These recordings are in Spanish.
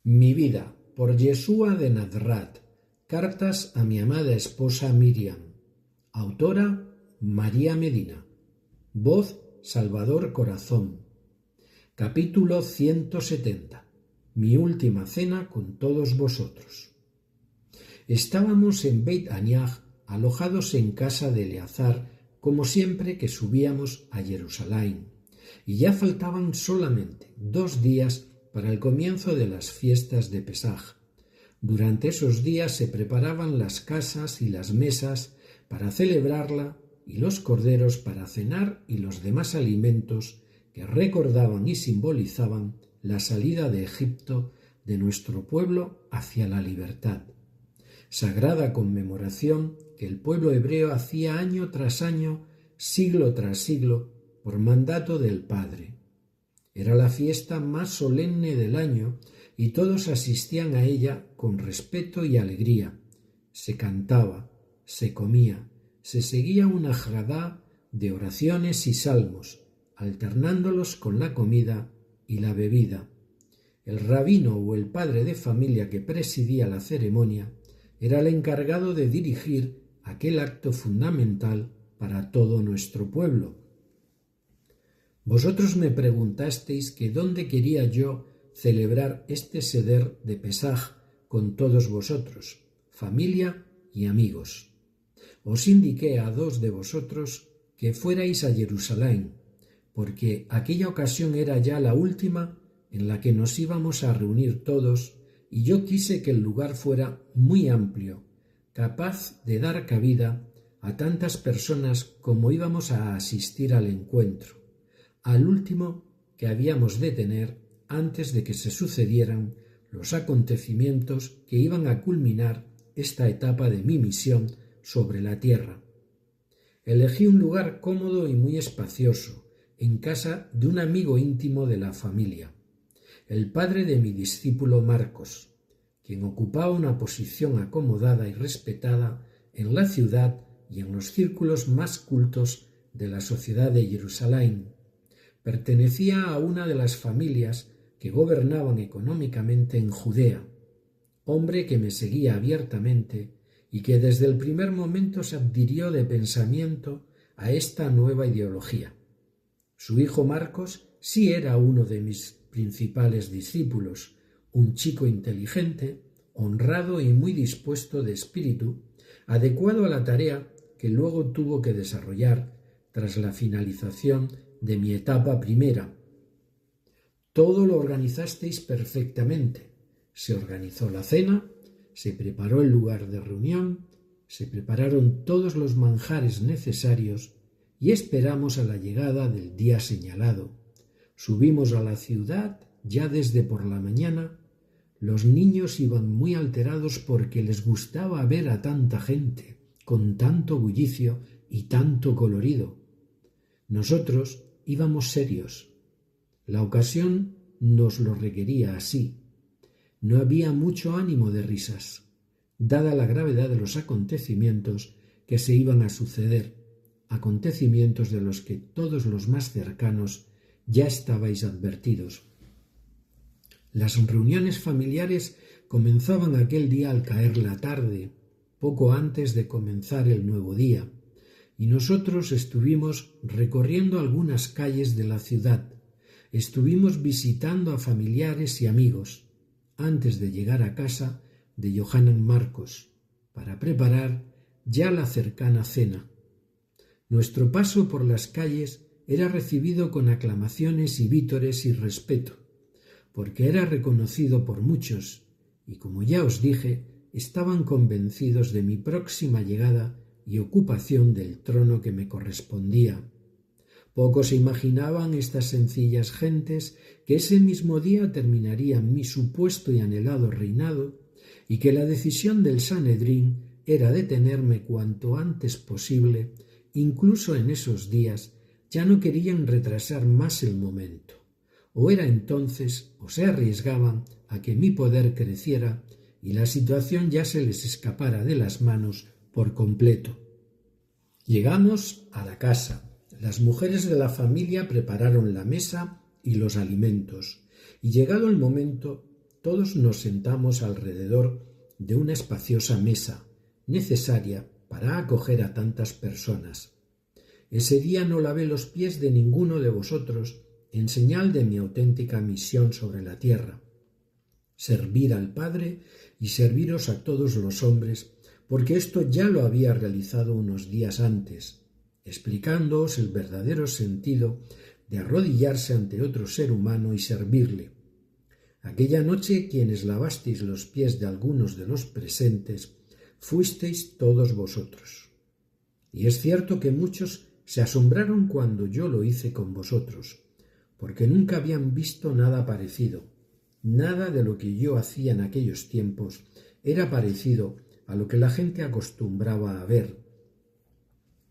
Mi vida, por Yeshua de Nazrat. Cartas a mi amada esposa Miriam. Autora María Medina. Voz Salvador Corazón. Capítulo 170. Mi última cena con todos vosotros. Estábamos en Beit Aniach, alojados en casa de Eleazar, como siempre que subíamos a Jerusalén, y ya faltaban solamente 2 días para el comienzo de las fiestas de Pesaj. Durante esos días se preparaban las casas y las mesas para celebrarla y los corderos para cenar y los demás alimentos que recordaban y simbolizaban la salida de Egipto de nuestro pueblo hacia la libertad. Sagrada conmemoración que el pueblo hebreo hacía año tras año, siglo tras siglo, por mandato del Padre. Era la fiesta más solemne del año y todos asistían a ella con respeto y alegría. Se cantaba, se comía, se seguía una Haggadá de oraciones y salmos, alternándolos con la comida y la bebida. El rabino o el padre de familia que presidía la ceremonia era el encargado de dirigir aquel acto fundamental para todo nuestro pueblo. Vosotros me preguntasteis que dónde quería yo celebrar este seder de Pesaj con todos vosotros, familia y amigos. Os indiqué a 2 de vosotros que fuerais a Jerusalén, porque aquella ocasión era ya la última en la que nos íbamos a reunir todos, y yo quise que el lugar fuera muy amplio, capaz de dar cabida a tantas personas como íbamos a asistir al encuentro, al último que habíamos de tener antes de que se sucedieran los acontecimientos que iban a culminar esta etapa de mi misión sobre la tierra. Elegí un lugar cómodo y muy espacioso, en casa de un amigo íntimo de la familia, el padre de mi discípulo Marcos, quien ocupaba una posición acomodada y respetada en la ciudad y en los círculos más cultos de la sociedad de Jerusalén. Pertenecía a una de las familias que gobernaban económicamente en Judea, hombre que me seguía abiertamente y que desde el primer momento se adhirió de pensamiento a esta nueva ideología. Su hijo Marcos sí era uno de mis principales discípulos, un chico inteligente, honrado y muy dispuesto de espíritu, adecuado a la tarea que luego tuvo que desarrollar tras la finalización de mi etapa primera. Todo lo organizasteis perfectamente. Se organizó la cena, se preparó el lugar de reunión, se prepararon todos los manjares necesarios y esperamos a la llegada del día señalado. Subimos a la ciudad ya desde por la mañana. Los niños iban muy alterados porque les gustaba ver a tanta gente, con tanto bullicio y tanto colorido. Nosotros íbamos serios. La ocasión nos lo requería así. No había mucho ánimo de risas, dada la gravedad de los acontecimientos que se iban a suceder, acontecimientos de los que todos los más cercanos ya estabais advertidos. Las reuniones familiares comenzaban aquel día al caer la tarde, poco antes de comenzar el nuevo día, y nosotros estuvimos recorriendo algunas calles de la ciudad, estuvimos visitando a familiares y amigos, antes de llegar a casa de Yohanan Marcos, para preparar ya la cercana cena. Nuestro paso por las calles era recibido con aclamaciones y vítores y respeto, porque era reconocido por muchos, y como ya os dije, estaban convencidos de mi próxima llegada y ocupación del trono que me correspondía. Pocos imaginaban estas sencillas gentes que ese mismo día terminaría mi supuesto y anhelado reinado y que la decisión del Sanedrín era detenerme cuanto antes posible. Incluso en esos días ya no querían retrasar más el momento. O era entonces o se arriesgaban a que mi poder creciera y la situación ya se les escapara de las manos por completo. Llegamos a la casa. Las mujeres de la familia prepararon la mesa y los alimentos, y llegado el momento todos nos sentamos alrededor de una espaciosa mesa, necesaria para acoger a tantas personas. Ese día no lavé los pies de ninguno de vosotros en señal de mi auténtica misión sobre la tierra, servir al Padre y serviros a todos los hombres, porque esto ya lo había realizado unos días antes, explicándoos el verdadero sentido de arrodillarse ante otro ser humano y servirle. Aquella noche quienes lavasteis los pies de algunos de los presentes fuisteis todos vosotros. Y es cierto que muchos se asombraron cuando yo lo hice con vosotros, porque nunca habían visto nada parecido. Nada de lo que yo hacía en aquellos tiempos era parecido a lo que la gente acostumbraba a ver.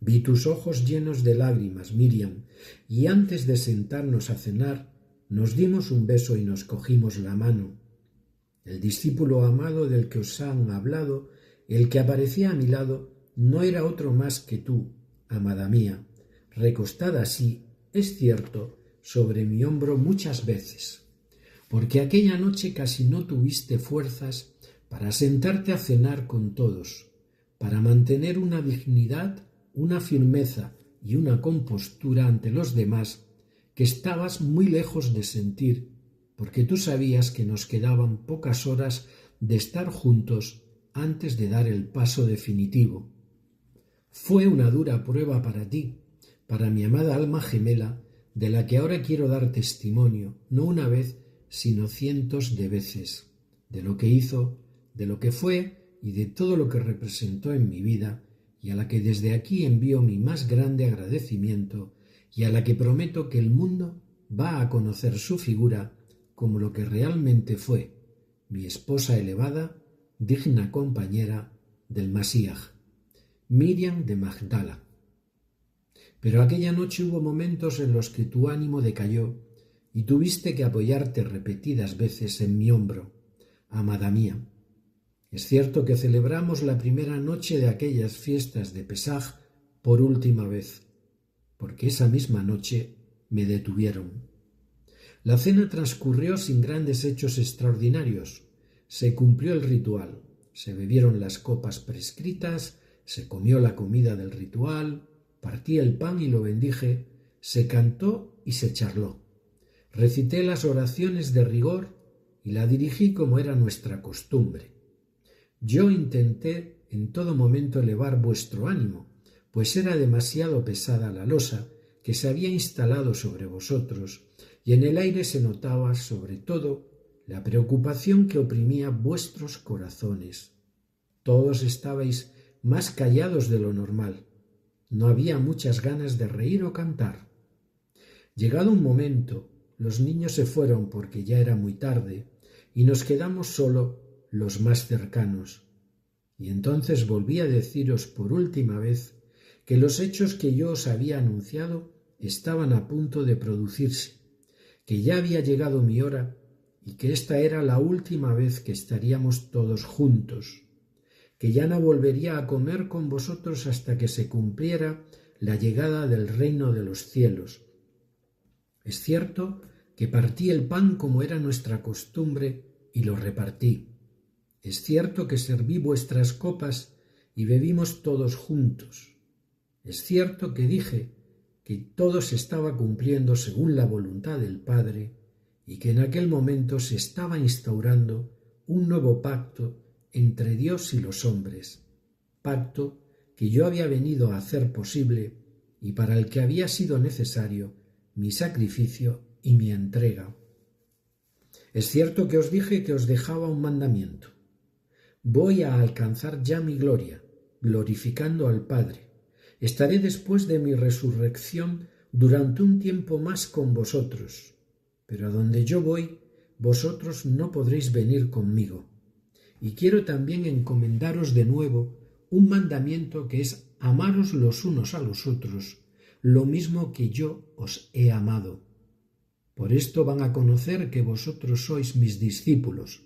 Vi tus ojos llenos de lágrimas, Miriam, y antes de sentarnos a cenar nos dimos un beso y nos cogimos la mano. El discípulo amado del que os han hablado, el que aparecía a mi lado, no era otro más que tú, amada mía, recostada así, es cierto, sobre mi hombro muchas veces, porque aquella noche casi no tuviste fuerzas para sentarte a cenar con todos, para mantener una dignidad, una firmeza y una compostura ante los demás que estabas muy lejos de sentir, porque tú sabías que nos quedaban pocas horas de estar juntos antes de dar el paso definitivo. Fue una dura prueba para ti, para mi amada alma gemela, de la que ahora quiero dar testimonio, no una vez, sino cientos de veces, de lo que hizo, de lo que fue y de todo lo que representó en mi vida, y a la que desde aquí envío mi más grande agradecimiento y a la que prometo que el mundo va a conocer su figura como lo que realmente fue, mi esposa elevada, digna compañera del Masíaj, Miriam de Magdala. Pero aquella noche hubo momentos en los que tu ánimo decayó y tuviste que apoyarte repetidas veces en mi hombro, amada mía. Es cierto que celebramos la primera noche de aquellas fiestas de Pesaj por última vez, porque esa misma noche me detuvieron. La cena transcurrió sin grandes hechos extraordinarios. Se cumplió el ritual, se bebieron las copas prescritas, se comió la comida del ritual, partí el pan y lo bendije, se cantó y se charló. Recité las oraciones de rigor y la dirigí como era nuestra costumbre. Yo intenté en todo momento elevar vuestro ánimo, pues era demasiado pesada la losa que se había instalado sobre vosotros, y en el aire se notaba, sobre todo, la preocupación que oprimía vuestros corazones. Todos estabais más callados de lo normal. No había muchas ganas de reír o cantar. Llegado un momento, los niños se fueron porque ya era muy tarde, y nos quedamos solo los más cercanos. Y entonces volví a deciros por última vez que los hechos que yo os había anunciado estaban a punto de producirse, que ya había llegado mi hora y que esta era la última vez que estaríamos todos juntos, que ya no volvería a comer con vosotros hasta que se cumpliera la llegada del reino de los cielos. Es cierto que partí el pan como era nuestra costumbre y lo repartí. Es cierto que serví vuestras copas y bebimos todos juntos. Es cierto que dije que todo se estaba cumpliendo según la voluntad del Padre y que en aquel momento se estaba instaurando un nuevo pacto entre Dios y los hombres, pacto que yo había venido a hacer posible y para el que había sido necesario mi sacrificio y mi entrega. Es cierto que os dije que os dejaba un mandamiento. Voy a alcanzar ya mi gloria, glorificando al Padre. Estaré después de mi resurrección durante un tiempo más con vosotros, pero a donde yo voy, vosotros no podréis venir conmigo. Y quiero también encomendaros de nuevo un mandamiento que es amaros los unos a los otros, lo mismo que yo os he amado. Por esto van a conocer que vosotros sois mis discípulos.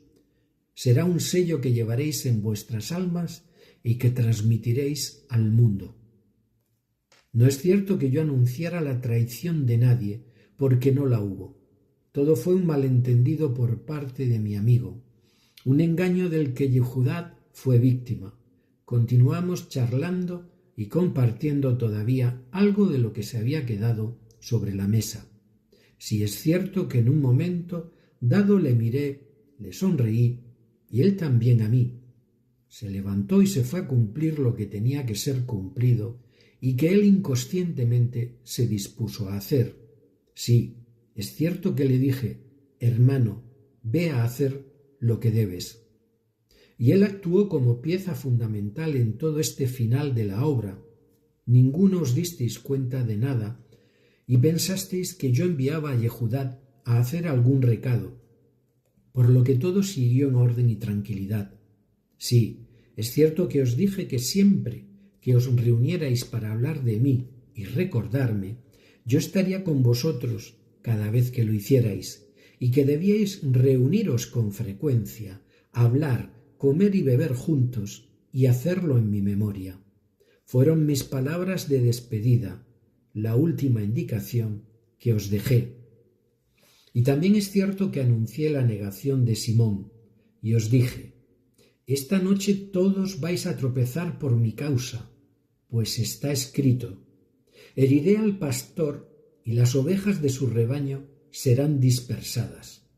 Será un sello que llevaréis en vuestras almas y que transmitiréis al mundo. No es cierto que yo anunciara la traición de nadie, porque no la hubo. Todo fue un malentendido por parte de mi amigo, un engaño del que Yehudá fue víctima. Continuamos charlando y compartiendo todavía algo de lo que se había quedado sobre la mesa. Si es cierto que en un momento dado le miré, le sonreí, y él también a mí. Se levantó y se fue a cumplir lo que tenía que ser cumplido y que él inconscientemente se dispuso a hacer. Sí, es cierto que le dije: hermano, ve a hacer lo que debes. Y él actuó como pieza fundamental en todo este final de la obra. Ninguno os disteis cuenta de nada y pensasteis que yo enviaba a Yehudá a hacer algún recado, por lo que todo siguió en orden y tranquilidad. Sí, es cierto que os dije que siempre que os reunierais para hablar de mí y recordarme, yo estaría con vosotros cada vez que lo hicierais, y que debíais reuniros con frecuencia, hablar, comer y beber juntos, y hacerlo en mi memoria. Fueron mis palabras de despedida, la última indicación que os dejé. Y también es cierto que anuncié la negación de Simón, y os dije: esta noche todos vais a tropezar por mi causa, pues está escrito: heriré al pastor y las ovejas de su rebaño serán dispersadas.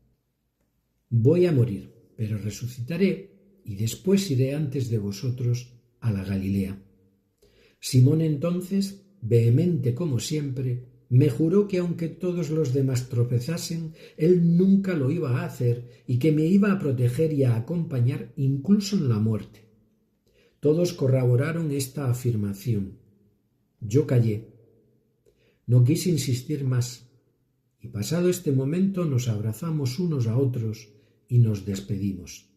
Voy a morir, pero resucitaré, y después iré antes de vosotros a la Galilea. Simón entonces, vehemente como siempre, me juró que aunque todos los demás tropezasen, él nunca lo iba a hacer y que me iba a proteger y a acompañar incluso en la muerte. Todos corroboraron esta afirmación. Yo callé. No quise insistir más, y pasado este momento nos abrazamos unos a otros y nos despedimos.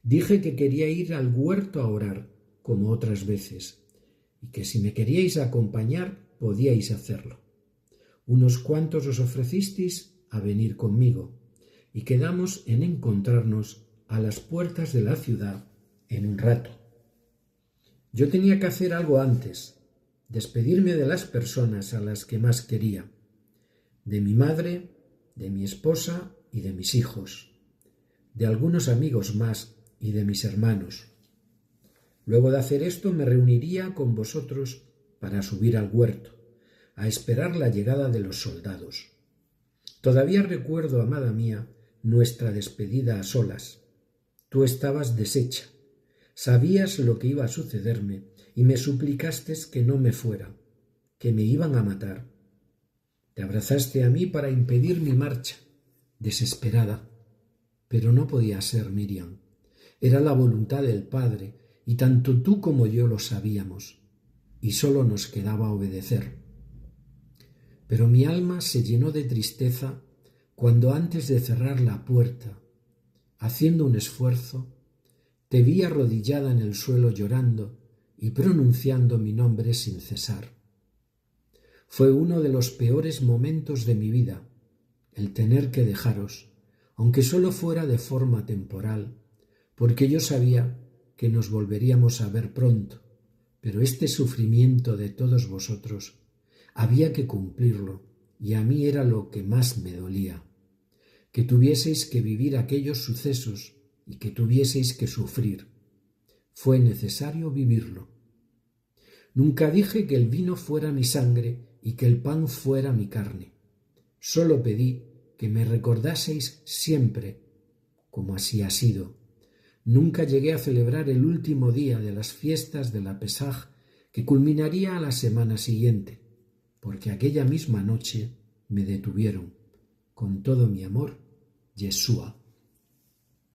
Dije que quería ir al huerto a orar, como otras veces, y que si me queríais acompañar podíais hacerlo. Unos cuantos os ofrecisteis a venir conmigo, y quedamos en encontrarnos a las puertas de la ciudad en un rato. Yo tenía que hacer algo antes, despedirme de las personas a las que más quería, de mi madre, de mi esposa y de mis hijos, de algunos amigos más y de mis hermanos. Luego de hacer esto me reuniría con vosotros para subir al huerto, a esperar la llegada de los soldados. Todavía recuerdo, amada mía, nuestra despedida a solas. Tú estabas deshecha, sabías lo que iba a sucederme y me suplicaste que no me fuera, que me iban a matar. Te abrazaste a mí para impedir mi marcha, desesperada. Pero no podía ser, Miriam. Era la voluntad del Padre, y tanto tú como yo lo sabíamos, y solo nos quedaba obedecer. Pero mi alma se llenó de tristeza cuando antes de cerrar la puerta, haciendo un esfuerzo, te vi arrodillada en el suelo llorando y pronunciando mi nombre sin cesar. Fue uno de los peores momentos de mi vida, el tener que dejaros, aunque solo fuera de forma temporal, porque yo sabía que nos volveríamos a ver pronto, pero este sufrimiento de todos vosotros había que cumplirlo, y a mí era lo que más me dolía, que tuvieseis que vivir aquellos sucesos y que tuvieseis que sufrir. Fue necesario vivirlo. Nunca dije que el vino fuera mi sangre y que el pan fuera mi carne. Solo pedí que me recordaseis siempre, como así ha sido. Nunca llegué a celebrar el último día de las fiestas de la Pesaj, que culminaría a la semana siguiente, porque aquella misma noche me detuvieron. Con todo mi amor, Yeshua.